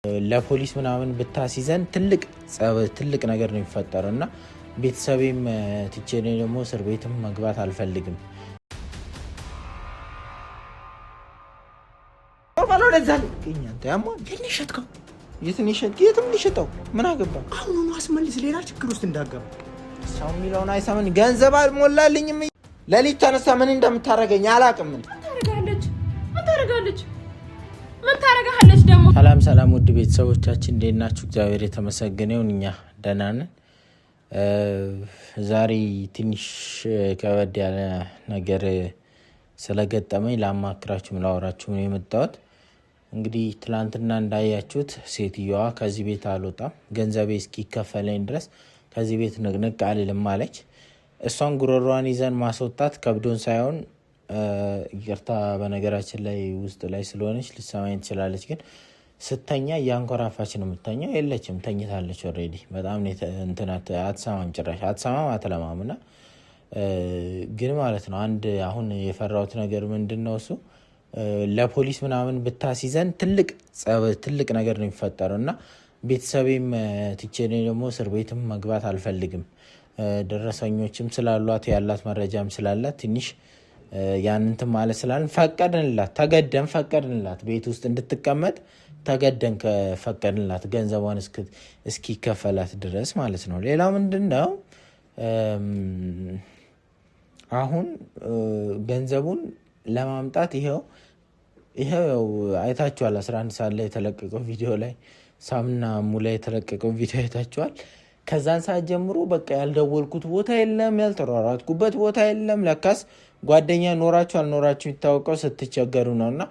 ለፖሊስ ምናምን ብታሲዘን ትልቅ ነገር ነው የሚፈጠረውና ቤተሰቤም ትቼኔ ደግሞ እስር ቤትም መግባት አልፈልግም። ኖርማል ለዛል ከኛንተ ያማ የትንሽጥከው የትንሽጠው ምን አገባ አሁን ማስመልስ ሌላ ችግር ውስጥ እንዳገባ ሰው የሚለውን አይሰማኝ ገንዘብ አልሞላልኝም። ለሊት ተነሳ ምን እንደምታረገኝ አላቅም። ምን ታረጋለች ደግሞ። ሰላም ውድ ቤተሰቦቻችን እንዴት ናችሁ? እግዚአብሔር የተመሰገነ ይሁን እኛ ደህና ነን። ዛሬ ትንሽ ከበድ ያለ ነገር ስለገጠመኝ ላማክራችሁ ላወራችሁ ነው የመጣሁት። እንግዲህ ትላንትና እንዳያችሁት ሴትዮዋ ከዚህ ቤት አልወጣም ገንዘቤ እስኪከፈለኝ ድረስ ከዚህ ቤት ንቅንቅ አልልም አለች። እሷን ጉሮሯን ይዘን ማስወጣት ከብዶን ሳይሆን ይቅርታ በነገራችን ላይ ውስጥ ላይ ስለሆነች ልትሰማኝ ትችላለች። ግን ስተኛ እያንኮራፋች ነው የምተኛው። የለችም ተኝታለች ኦልሬዲ። በጣም አትሰማም፣ ጭራሽ አትሰማም፣ አትለማም። እና ግን ማለት ነው አንድ አሁን የፈራሁት ነገር ምንድን ነው እሱ ለፖሊስ ምናምን ብታሲዘን ትልቅ ነገር ነው የሚፈጠረው እና ቤተሰቤም ትቼኔ ደግሞ እስር ቤትም መግባት አልፈልግም። ደረሰኞችም ስላሏት ያላት መረጃም ስላላት ትንሽ ያንንትም ማለት ስላልን ፈቀድንላት ቤት ውስጥ እንድትቀመጥ ተገደን ከፈቀድንላት ገንዘቧን እስኪከፈላት ድረስ ማለት ነው። ሌላ ምንድነው አሁን ገንዘቡን ለማምጣት ይሄው አይታችኋል። 11 ሰዓት ላይ የተለቀቀው ቪዲዮ ላይ ሳምና ሙላ የተለቀቀው ቪዲዮ አይታችኋል። ከዛን ሰዓት ጀምሮ በቃ ያልደወልኩት ቦታ የለም፣ ያልተሯሯጥኩበት ቦታ የለም። ለካስ ጓደኛ ኖራችሁ አልኖራችሁ የሚታወቀው ስትቸገሩ ነውና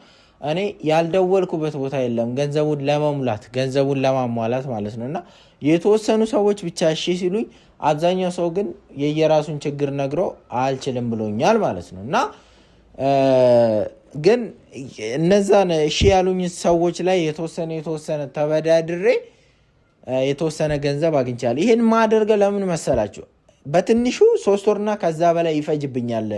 እኔ ያልደወልኩበት ቦታ የለም ገንዘቡን ለመሙላት ገንዘቡን ለማሟላት ማለት ነውና የተወሰኑ ሰዎች ብቻ እሺ ሲሉኝ አብዛኛው ሰው ግን የየራሱን ችግር ነግሮ አልችልም ብሎኛል ማለት ነውና ግን እነዛን እሺ ያሉኝ ሰዎች ላይ የተወሰነ ተበዳድሬ የተወሰነ ገንዘብ አግኝቻለሁ። ይሄን ማደርገው ለምን መሰላችሁ? በትንሹ 3 ወርና ከዛ በላይ ይፈጅብኛል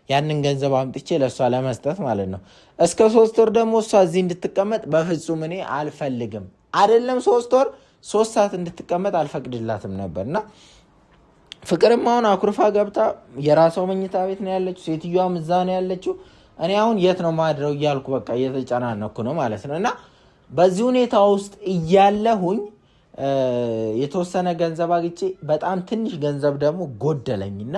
ያንን ገንዘብ አምጥቼ ለሷ ለመስጠት ማለት ነው። እስከ 3 ወር ደግሞ እሷ እዚህ እንድትቀመጥ በፍጹም እኔ አልፈልግም። አይደለም 3 ወር 3 ሰዓት እንድትቀመጥ አልፈቅድላትም ነበርና ፍቅርም አሁን አኩርፋ ገብታ የራሷ መኝታ ቤት ነው ያለችው። ሴትዮዋም እዛ ነው ያለችው። እኔ አሁን የት ነው ማድረው እያልኩ በቃ እየተጨናነኩ ነው ማለት ነው። እና በዚህ ሁኔታ ውስጥ እያለሁኝ የተወሰነ ገንዘብ አግኝቼ በጣም ትንሽ ገንዘብ ደግሞ ጎደለኝና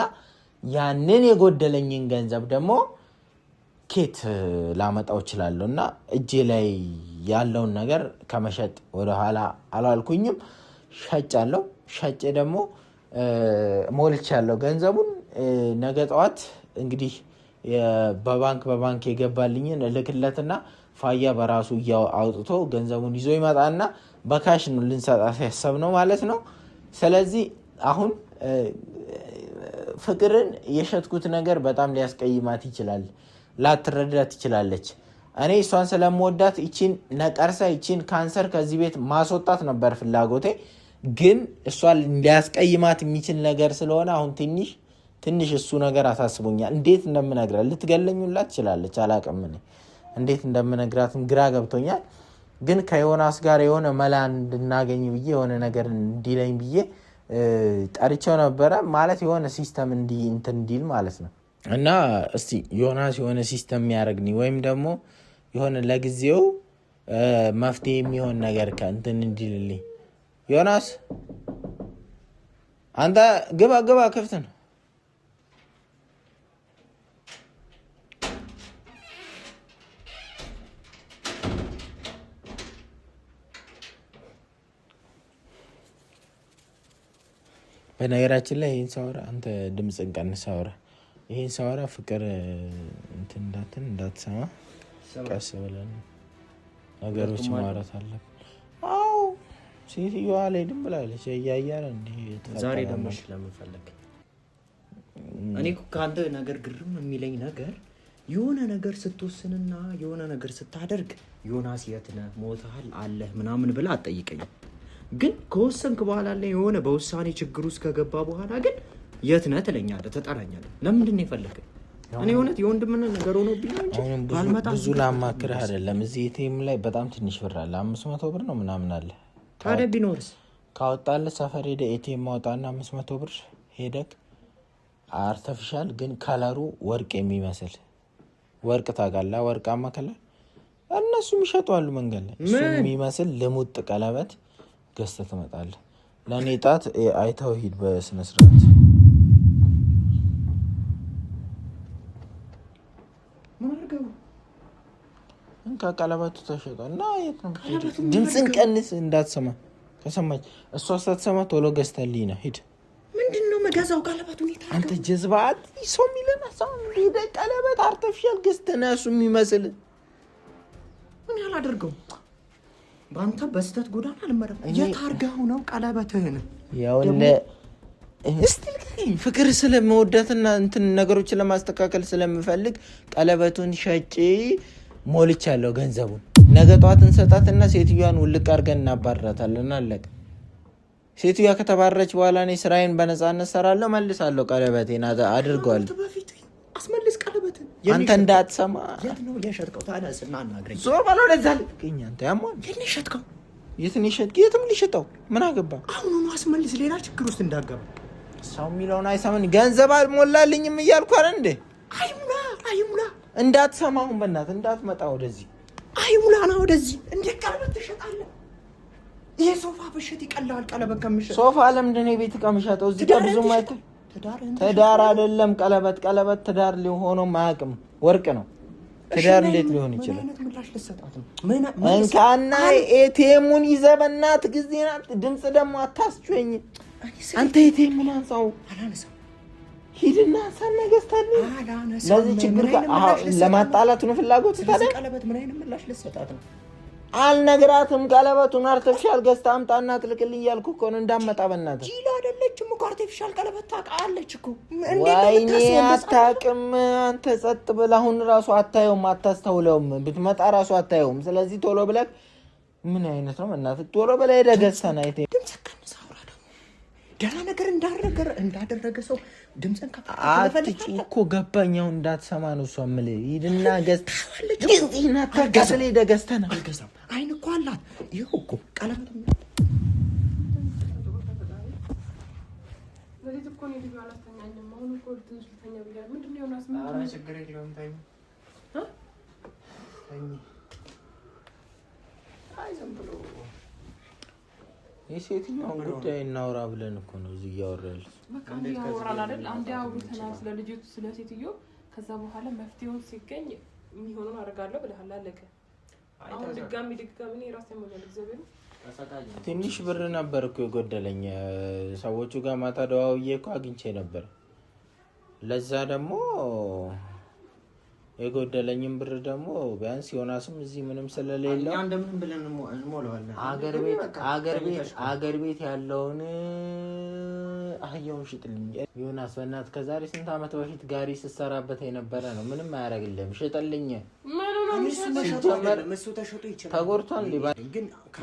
ያንን የጎደለኝን ገንዘብ ደግሞ ኬት ላመጣው እችላለሁ እና እጄ ላይ ያለውን ነገር ከመሸጥ ወደ ኋላ አላልኩኝም። ሸጫለሁ። ሸጬ ደግሞ ሞልቻለሁ ገንዘቡን። ነገ ጠዋት እንግዲህ በባንክ የገባልኝን እልክለትና ፋያ በራሱ አውጥቶ ገንዘቡን ይዞ ይመጣና በካሽ ነው ልንሰጣት ያሰብነው ማለት ነው። ስለዚህ አሁን ፍቅርን የሸጥኩት ነገር በጣም ሊያስቀይማት ይችላል፣ ላትረዳ ትችላለች። እኔ እሷን ስለምወዳት ይቺን ነቀርሳ ይቺን ካንሰር ከዚህ ቤት ማስወጣት ነበር ፍላጎቴ። ግን እሷን ሊያስቀይማት የሚችል ነገር ስለሆነ አሁን ትንሽ እሱ ነገር አሳስቦኛል። እንዴት እንደምነግራት ልትገለኙላት ትችላለች፣ አላቅም። እንዴት እንደምነግራትም ግራ ገብቶኛል። ግን ከዮናስ ጋር የሆነ መላ እንድናገኝ ብዬ የሆነ ነገር እንዲለኝ ብዬ ጠርቼው ነበረ። ማለት የሆነ ሲስተም እንዲል ማለት ነው። እና እስቲ ዮናስ የሆነ ሲስተም የሚያደርግኝ ወይም ደግሞ የሆነ ለጊዜው መፍትሄ የሚሆን ነገር ከእንትን እንዲልልኝ። ዮናስ አንተ ግባ፣ ክፍት ነው። በነገራችን ላይ ይሄን ሳወራ አንተ ድምጽን ቀንስ አውራ። ይሄን ሳወራ ፍቅር እንዳትሰማ ቀስ ብለን ነገሮች ማውራት አለብን። አዎ ሴትዮዋ አልሄድም ብላለች። እያያለ ዛሬ ደግሞ ለምን ፈለግ? እኔ እኮ ከአንተ ነገር ግርም የሚለኝ ነገር የሆነ ነገር ስትወስንና የሆነ ነገር ስታደርግ ዮናስ የት ነህ ሞተሃል አለህ ምናምን ብለህ አትጠይቀኝም። ግን ከወሰንክ በኋላ ላይ የሆነ በውሳኔ ችግር ውስጥ ከገባ በኋላ ግን የት ነህ ትለኛለህ፣ ትጠራኛለህ። ለምንድን ነው የፈለግህ? እኔ እውነት የወንድምን ነገር ሆኖብኝ ነው እንጂ ባልመጣ ብዙ ላማክርህ አይደለም። እዚህ ኤቲኤም ላይ በጣም ትንሽ ብር አለ፣ 500 ብር ነው ምናምን አለ። ታዲያ ቢኖርስ ካወጣለህ ሰፈር ሄደህ ኤቲኤም ማውጣና 500 ብር ሄደህ አርቲፊሻል ግን ከለሩ ወርቅ የሚመስል ወርቅ ታውቃለህ፣ ወርቃማ ከለር እነሱም ይሸጣሉ መንገድ ላይ። እሱ የሚመስል ልሙጥ ቀለበት ገዝተህ ትመጣለህ። ለእኔ ጣት አይተው ሂድ በስነ ስርዓት። እንካ ቀለበቱ ተሸጧል እና የት ነው? ድምፅን ቀንስ እንዳትሰማ። ከሰማች እሷ ሳትሰማ ቶሎ ገዝተልኝ ነው ሂድ። ምንድነው መገዛው ቀለበቱ? አንተ ጀዝባት ሰው የሚለን ሄደ ቀለበት አርቲፊሻል ገዝተህ ነው እሱ የሚመስል። ምን ያላደርገው በአንተ በስተት ጎዳና አልመረም። የታርጋው ነው ቀለበትህን ያውለ እስቲ ፍቅር ስለመወዳትና እንትን ነገሮችን ለማስተካከል ስለምፈልግ ቀለበቱን ሸጪ ሞልቻለሁ ገንዘቡን። ነገ ጧት እንሰጣትና ሴትዮዋን ውልቅ አድርገን እናባራታለን። አለቀ። ሴትዮዋ ከተባረች በኋላ እኔ ስራዬን በነፃነት ሰራለሁ፣ መልሳለሁ። ቀለበቴን አድርገዋለሁ። አስመልስ ቀለበትን። አንተ እንዳትሰማ። የት ነው የሸጥከው? ታዲያስና አናግረኝ። ዞር በለው ለዛ ልቀኝ። አንተ ያሟል። የት ነው የሸጥከው? የት ነው የሸጥከው? የትም ልሽጠው ምን አገባ? አሁኑኑ አስመልስ፣ ሌላ ችግር ውስጥ እንዳገባ። ሰው የሚለውን አይሰማኝ። ገንዘብ አልሞላልኝም እያልኩ አይደል እንዴ? አይሙላ እንዳትሰማው በእናትህ እንዳትመጣ ወደዚህ። አይሙላ ነው ወደዚህ። እንዴት ቀለበት ትሸጣለህ? ይሄ ሶፋ ብሸጥ ይቀላል ቀለበት ከምሸጥ። ሶፋ ለምንድን ነው የቤት ዕቃ የምሸጠው? እዚህ ጋር ብዙም አይተህ ትዳር አይደለም ቀለበት ትዳር ሊሆነው ማያውቅም። ወርቅ ነው ትዳር እንዴት ሊሆን ይችላል? ምን አይነት ምላሽ ልሰጣት ነው? እንካና ኤቲኤሙን ይዘህ በእናትህ ጊዜ ናት። ድምፅ ደግሞ አታስጮኝ አንተ። ኤቲኤሙን አንሳው። አላነሳም። ሂድና አንሳና ገዝታለህ። ለዚህ ችግር ለማጣላት ነው ፍላጎት። ታዲያ ቀለበት ምን አይነት ምላሽ ልሰጣት ነው? አልነግራትም። ቀለበቱን አርቲፊሻል ገዝተህ አምጣና ጥልቅልኝ እያልኩ እኮ ነው። እንዳመጣ በእናትህ ጂላ አይደለችም እኮ አርቲፊሻል ቀለበት ታውቃለች እኮ። ወይኔ አታውቅም አንተ። ጸጥ ብለህ አሁን ራሱ አታየውም፣ አታስተውለውም። ብትመጣ ራሱ አታየውም። ስለዚህ ቶሎ ብለህ ምን አይነት ነው በእናትህ ቶሎ ብለህ ሄደህ ገዝተህ ና። ደህና ነገር እንዳደረገ ሰው ድምፅን አትጪ እኮ ገባኝ። አሁን እንዳትሰማ ነው እሷ የምልህ። ሂድና ገዝተህ ሄደህ ገዝተህ ና። አልገዛም። አይን እኮ አላት። ይኸው እኮ ቀለበት የሴትዮዋን ጉዳይ እናውራ ብለን እኮ ነው እዚህ እያወራን አይደል? አንዴ አውርተናል ስለ ልጅቱ ስለ ሴትዮ። ከዛ በኋላ መፍትሄውን ሲገኝ የሚሆነውን አደርጋለሁ ብለሃል። አለቀ። አሁን ድጋሚ እኔ ራሴ ማለት እግዚአብሔር ትንሽ ብር ነበር እኮ የጎደለኝ። ሰዎቹ ጋር ማታ ደዋውዬ እኮ አግኝቼ ነበር። ለዛ ደግሞ የጎደለኝም ብር ደግሞ ቢያንስ ዮናስም እዚህ ምንም ስለሌለው እንደምን ብለን እንሞላዋለን። አገር ቤት ያለውን አህያውን ሽጥልኝ ዮናስ በእናትህ። ከዛሬ ስንት ዓመት በፊት ጋሪ ስትሰራበት የነበረ ነው። ምንም አያደርግልህም። ሽጥልኝ። ተጎድቷል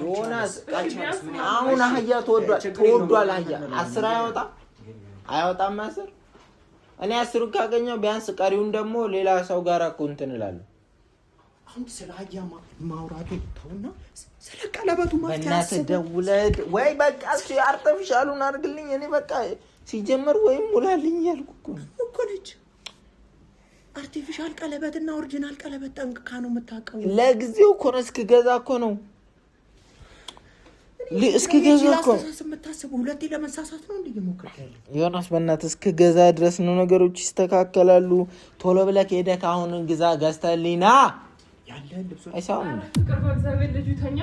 ዮናስ። አሁን አህያ ተወዷል። አህያ 10 አያወጣም 10። እኔ 10 ካገኘው ቢያንስ ቀሪውን ደግሞ ሌላ ሰው ጋር እኮ እንትን እላለሁ። አንተ ስለ አህያ ማውራቱ ተውና ስለ ቀለበቱ በእናትህ ደውለህ ወይ በቃ እሱ አርቲፊሻሉን አድርግልኝ። እኔ በቃ ሲጀመር ወይም ሙላልኝ እያልኩ እኮ ነች። አርቲፊሻል ቀለበትና ኦሪጂናል ቀለበት ጠንቅቃ ነው የምታውቀው። ለጊዜው እኮ ነው እስክገዛ እኮ ነው እስክገዛ እኮ የምታስበው። ሁለቴ ለመሳሳት ነው እንዴ የሞከርክ ያለው? ዮናስ በእናትህ እስክገዛ ድረስ ነው ነገሮች ይስተካከላሉ። ቶሎ ብለህ ሄደህ አሁን ግዛ ገዝተህልኝ ና። ያለህን ልብሶች አይሳውም። ፍቅር በእግዚአብሔር ልጅ ተኛ።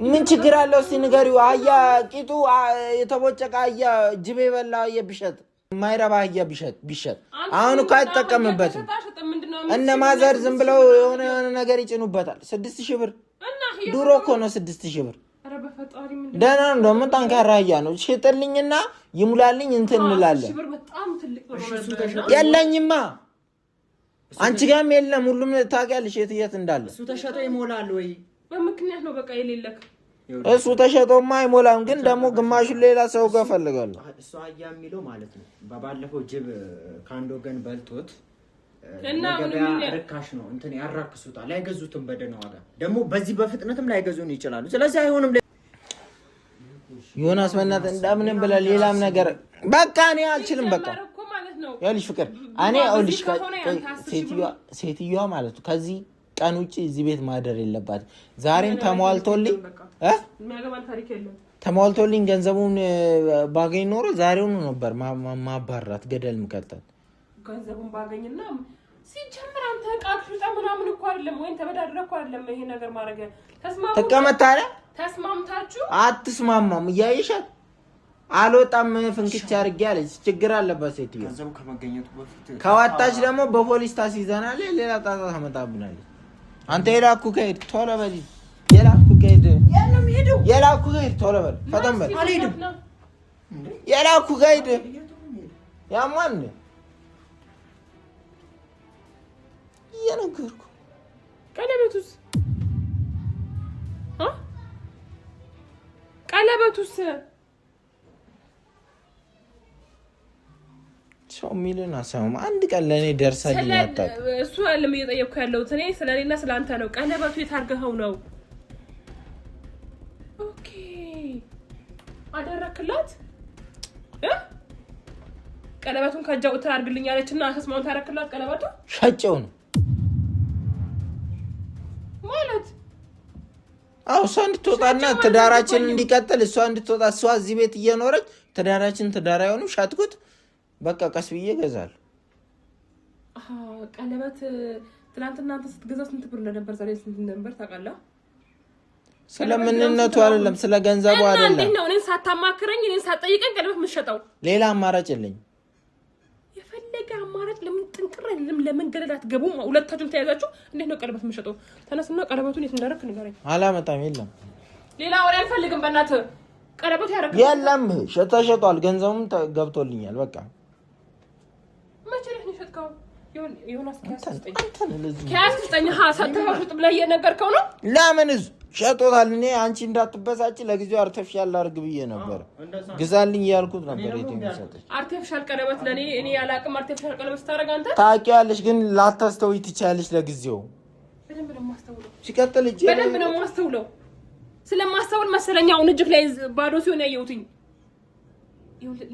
ምን ችግር አለው? እስቲ ንገሪው። አህያ ቂጡ የተቦጨቀ አህያ ጅብ የበላ አህያ ቢሸጥ የማይረባ አህያ ቢሸጥ አሁን እኮ አይጠቀምበትም። እነ ማዘር ዝም ብለው የሆነ ነገር ይጭኑበታል። 6000 ብር ድሮ እኮ ነው 6000 ብር። ደህና ነው ደግሞ ጠንካራ አህያ ነው። ሽጥልኝና ይሙላልኝ እንትን እንላለን። የለኝማ አንቺ ጋርም የለም። ሁሉም ታውቂያለሽ የት እንዳለ። እሱ ተሸጠ ይሞላል ወይ? በምክንያት ነው በቃ የሌለክ እሱ ተሸጦማ አይሞላም ግን ደግሞ ግማሹን ሌላ ሰው ጋር ፈልጋለሁ እሱ አያ የሚለው ማለት ነው በባለፈው ጅብ ካንዶ ገን በልቶት እና ርካሽ ነው እንትን ያራክሱታል አይገዙትም በደህና ዋጋ ደግሞ በዚህ በፍጥነትም ላይገዙን ይችላሉ ስለዚህ አይሆንም ዮናስ በእናትህ እንደምንም ብለህ ሌላም ነገር በቃ እኔ አልችልም በቃ ያልሽ ፍቅር እኔ አውልሽ ሴትዮዋ ማለት ነው ከዚህ ቀን ውጪ እዚህ ቤት ማደር የለባት ዛሬም ተሟልቶልኝ ገንዘቡን ባገኝ ኖሮ ዛሬውኑ ነበር ማባራት ገደል ምከተል ገንዘቡን ባገኝና ሲጀምር አንተ ቃክሽጣ ምናምን እኮ አይደለም ወይ ተበዳድረ እኮ አይደለም ይሄ ነገር ማድረግ ተስማምታችሁ አትስማማም እያየሻት አልወጣም ፍንክቻ አድርጌ አለች ችግር አለበት ሴትዮ ገንዘቡ ከመገኘቱ በፊት ከዋጣች ደግሞ በፖሊስ ታስይዘናለች ሌላ ጣጣ ታመጣብናለች አንተ የላኩ ከሄድ ቶሎ በል የላኩ ከሄድ ቶሎ በል ፈጠን በል አልሄድም የላኩ ከሄድ ያማን የነገርኩ ቀለበቱስ ሰው ሚልና ሰው አንድ ቀን ለኔ ደርሰልኝ አጣጥ እሱ አይደለም እየጠየቅኩ ያለሁት እኔ ስለኔና ስላንተ ነው ቀለበቱ የታርገኸው ነው ኦኬ አደረክላት ቀለበቱን ከጃው ታርግልኝ አለችና አሰስማውን ታረክላት ቀለበቱ ሸጨው ነው ማለት እሷ እንድትወጣና ትዳራችን እንዲቀጥል እሷ እንድትወጣ እሷ እዚህ ቤት እየኖረች ትዳራችን ትዳራዩኑ ሻጥኩት በቃ ቀስ ብዬ ገዛለሁ ቀለበት ትናንትና አንተ ስትገዛ ስንት ብር ነበር ዛሬ ስንት ነበር ታውቃለህ ስለምንነቱ አይደለም ስለ ገንዘቡ አይደለም ነው እኔን ሳታማክረኝ እኔን ሳትጠይቀኝ ቀለበት ምትሸጠው ሌላ አማራጭ የለኝም የፈለገ አማራጭ ለምን ጥንቅር ለምን ገለላት ገቡም ሁለታችሁም ተያዛችሁ እንዴት ነው ቀለበት ምትሸጠው ተነስና ቀለበቱን የት እንዳደረክ ንገረኝ አላመጣም የለም ሌላ ወሬ አልፈልግም በእናትህ ቀለበቱ ያረክ የለም ተሸጧል ገንዘቡም ገብቶልኛል በቃ ዮናስ ከያስጠኝ ሰጥተውት ብለህ እየነገርከው ነው ለምንስ ሸጦታል እኔ አንቺ እንዳትበሳጭ ለጊዜው አርቲፊሻል ላድርግ ብዬ ነበር ግዛልኝ ያልኩት ነበር የትምሰጠች አርቲፊሻል ቀለበት ለኔ እኔ ያላቅም አርቲፊሻል ቀለበት ስታረጋ አንተ ታውቂያለሽ ግን ላታስተውይ ትቻለሽ ለጊዜው በደንብ ነው ማስተውለው ሲቀጥል እጄ በደንብ ነው ማስተውለው ስለማስተውል መሰለኝ አሁን እጅክ ላይ ባዶ ሲሆን ያየሁትኝ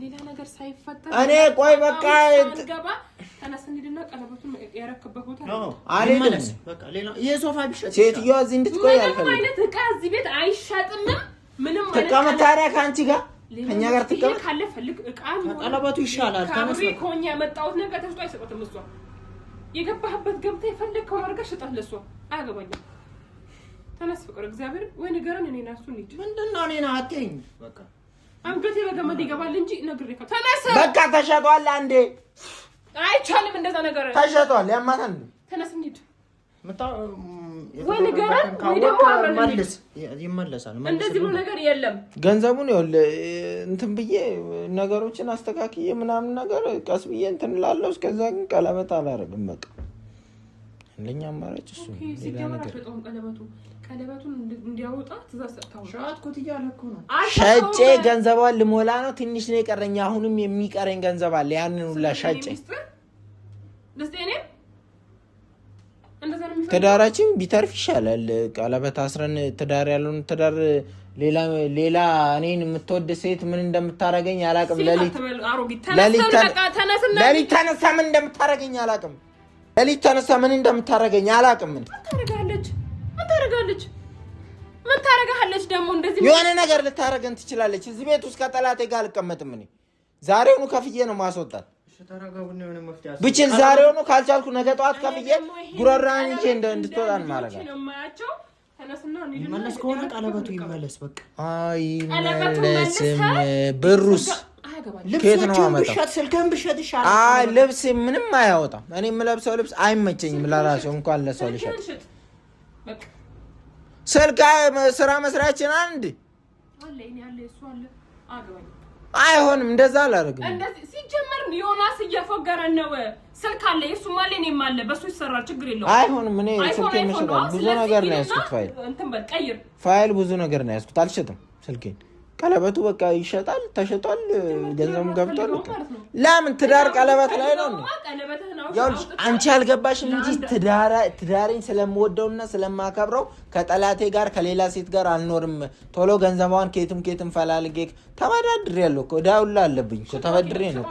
ሌላ ነገር ሳይፈጠር እኔ ቆይ በቃ ገባ ተነስተንልና ቀለበቱን ያረከበት ቦታ አይደለም በቃ ሌላ የሶፋ ቢሸጥ ሴትዮዋ እዚህ እንድትቆይ አልፈልግም ምንም አይነት ዕቃ እዚህ ቤት አይሸጥም ምንም አይነት ተቀመጣሪያ ካንቺ ጋር ከኛ ጋር ተቀመጥ ካለ ፈልግ ዕቃ ቀለበቱ ይሻላል ተነስ ኮኛ መጣውት ነገር ተስጦ አይሰጥም እሷ የገባህበት ገብተ የፈለግከው አድርገህ ሽጣት ለሷ አያገባኝም ተነስ ፍቅር እግዚአብሔር ወይ ንገረን እኔና እሱ እንሂድ ምንድነው እኔና አትይኝ በቃ አንገቴ በገመድ ይገባል እንጂ ነግሬካ ተነስ በቃ ተሸጧል አንዴ አይቻልም እንደዛ ነገር ተሸጧል ያማታል ተነስ እንሂድ ወይ ንገረን ወይ ደግሞ አብረን ይመለሳል እንደዚህ ነው ነገር የለም ገንዘቡን ይወል እንትን ብዬ ነገሮችን አስተካክዬ ምናምን ነገር ቀስ ብዬ እንትን ላለው እስከዛ ግን ቀለበት አላረግም በቃ ለኛ አማራጭ እሱ ሌላ ነገር ቀለበቱን እንዲያወጣ ትእዛዝ ሰጥተው ሻጥኩት እያለኩ ነው ሸጬ ገንዘቧን ልሞላ ነው ትንሽ ነው የቀረኝ አሁንም የሚቀረኝ ገንዘብ አለ ያንን ሁላ ሸጬ ደስቴኔ ትዳራችን ቢተርፍ ይሻላል ቀለበት አስረን ትዳር ያለውን ትዳር ሌላ እኔን የምትወድ ሴት ምን እንደምታረገኝ አላቅም ለሊት ተነሳ ምን እንደምታረገኝ አላቅም ለሊት ተነሳ ምን እንደምታረገኝ አላቅም ምን ታረጋለች ደግሞ እንደዚህ የሆነ ነገር ልታረገን ትችላለች እዚህ ቤት ውስጥ ከጠላቴ ጋር አልቀመጥም እኔ ዛሬውኑ ከፍዬ ነው ማስወጣት ተራጋቡና የሆነ መፍትሄ ብቻ ዛሬውኑ ካልቻልኩ ነገ ጠዋት ከፍዬ ጉራራን ይዤ እንድትወጣን ማረጋ መለስ ከሆነ ቀለበቱ ይመለስ በቃ አይመለስም ብሩስ ከየት ነው አመጣው ስልክህን ብሸጥ ይሻላል ልብስ ምንም አያወጣም እኔ የምለብሰው ልብስ አይመቸኝም ለራሴ እንኳን ለሰው ልሸጥ ስልክ ስራ መስራችን አንድ አገባኝ አይሆንም እንደዛ አላደርግም እንደዚህ ሲጀመር ዮናስ እየፎገረን ነው ስልክ አለ የሱም አለ እኔም አለ በሱ ይሰራል ችግር የለውም አይሆንም እኔ ስልኬን መሸጣል ብዙ ነገር ነው ያስኩት ፋይል እንትን በል ቀይር ፋይል ብዙ ነገር ነው ያስኩት አልሸጥም ስልኬን ቀለበቱ በቃ ይሸጣል ተሸጧል ገንዘቡም ገብቷል ለምን ትዳር ቀለበት ላይ ነው ያውልሽ አንቺ አልገባሽም እንጂ ትዳሬን ስለምወደውና ስለማከብረው ከጠላቴ ጋር ከሌላ ሴት ጋር አልኖርም ቶሎ ገንዘቧን ከየትም ፈላልጌ ተበዳድሬያለሁ እኮ ዳውላ አለብኝ እኮ ተበድሬ ነው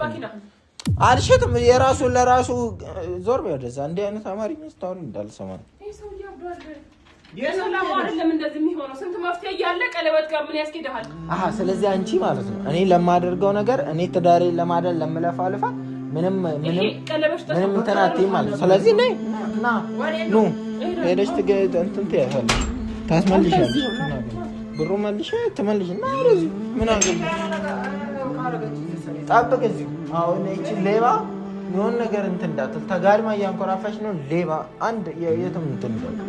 አልሸጥም የራሱ ለራሱ ዞር በደዛ እንደ አይነት አማርኛ ስታወሪ እንዳልሰማ የሰላም አይደለም እንደዚህ የሚሆነው ስንት መፍትሄ ያለ ቀለበት ጋር ምን ያስኬዳል ስለዚህ አንቺ ማለት ነው እኔ ለማደርገው ነገር እኔ ትዳሬን ለማደል ለምለፋልፋ ምንም እንተናቲ ማለት ስለዚህ ነይ ና ኑ ሄደሽ እንትን ትያለሽ ታስመልሻለሽ ብሩ መልሽ ትመልሽና ወደዚህ ምን አገኘ ጠብቅ እዚህ አሁን እቺ ሌባ የሆነ ነገር እንትን እንዳትል ተጋድማ እያንኮራፋሽ ነው ሌባ አንድ የትም እንትን እንዳትል